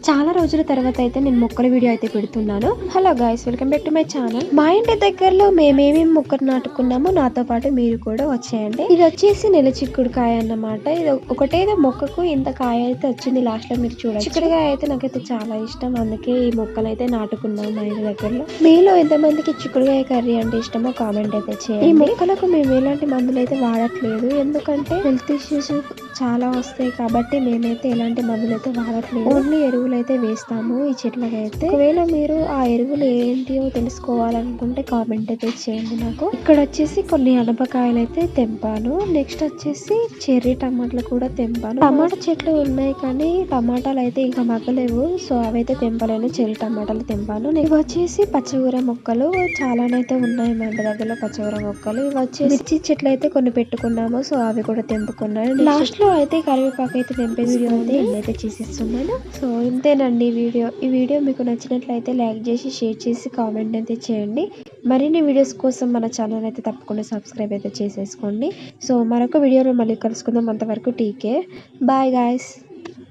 చాలా రోజుల తర్వాత అయితే నేను మొక్కల వీడియో అయితే పెడుతున్నాను. Hello guys, welcome back to my channel. మా ఇంటి దగ్గరలో మేమేమేమి మొక్కలు నాటుకున్నామో నాతో పాటు మీరు కూడా వచ్చేయండి. ఇది వచ్చేసి నెల చిక్కుడుకాయ అన్నమాట. ఇది ఒకటేదో మొక్కకు ఇంత కాయ అయితే వచ్చింది. లాస్ట్ లో మీరు చూడండి. చిక్కుడుకాయ అయితే నాకైతే చాలా ఇష్టం, అందుకే ఈ మొక్కలు అయితే నాటుకున్నాం మా ఇంటి దగ్గరలో. మీలో ఎంతమందికి చిక్కుడుకాయ కర్రీ అంటే ఇష్టమో కామెంట్ అయితే చేయండి. ఈ మొక్కలకు మేము ఎలాంటి మందులు అయితే వాడట్లేదు, ఎందుకంటే హెల్త్ ఇష్యూస్ చాలా వస్తాయి కాబట్టి మేమైతే ఎలాంటి మందులు అయితే వాడట్లేదు. ఓన్లీ ఎరువులు అయితే వేస్తాము ఈ చెట్లకి అయితే. ఒకవేళ మీరు ఆ ఎరువులు ఏంటియో తెలుసుకోవాలనుకుంటే కామెంట్ అయితే చేయండి నాకు. ఇక్కడ వచ్చేసి కొన్ని అనపకాయలు అయితే తెంపాను. నెక్స్ట్ వచ్చేసి చెర్రీ టమాటాలు కూడా తెంపాను. టమాటా చెట్లు ఉన్నాయి కానీ టమాటాలు అయితే ఇంకా మగ్గలేవు, సో అవైతే తెంపలేను. చెర్రీ టమాటాలు తెంపాను. ఇవి వచ్చేసి పచ్చగూర మొక్కలు చాలానైతే ఉన్నాయి మా ఇంటి దగ్గరలో. పచ్చగూర మొక్కలు ఇవి వచ్చేసి మిర్చి చెట్లు అయితే కొన్ని పెట్టుకున్నాము, సో అవి కూడా తెంపుకున్నాను. లాస్ట్ లో అయితే కరివేపాకు అయితే తెంపే వీడియో అయితే చేసేస్తున్నాను. సో ఇంతేనండి ఈ వీడియో మీకు నచ్చినట్లయితే లైక్ చేసి షేర్ చేసి కామెంట్ అయితే చేయండి. మరిన్ని వీడియోస్ కోసం మన ఛానల్ అయితే తప్పకుండా సబ్స్క్రైబ్ అయితే చేసేసుకోండి. సో మరొక వీడియోలో మళ్ళీ కలుసుకుందాం. అంతవరకు టీకే బాయ్ గాయస్.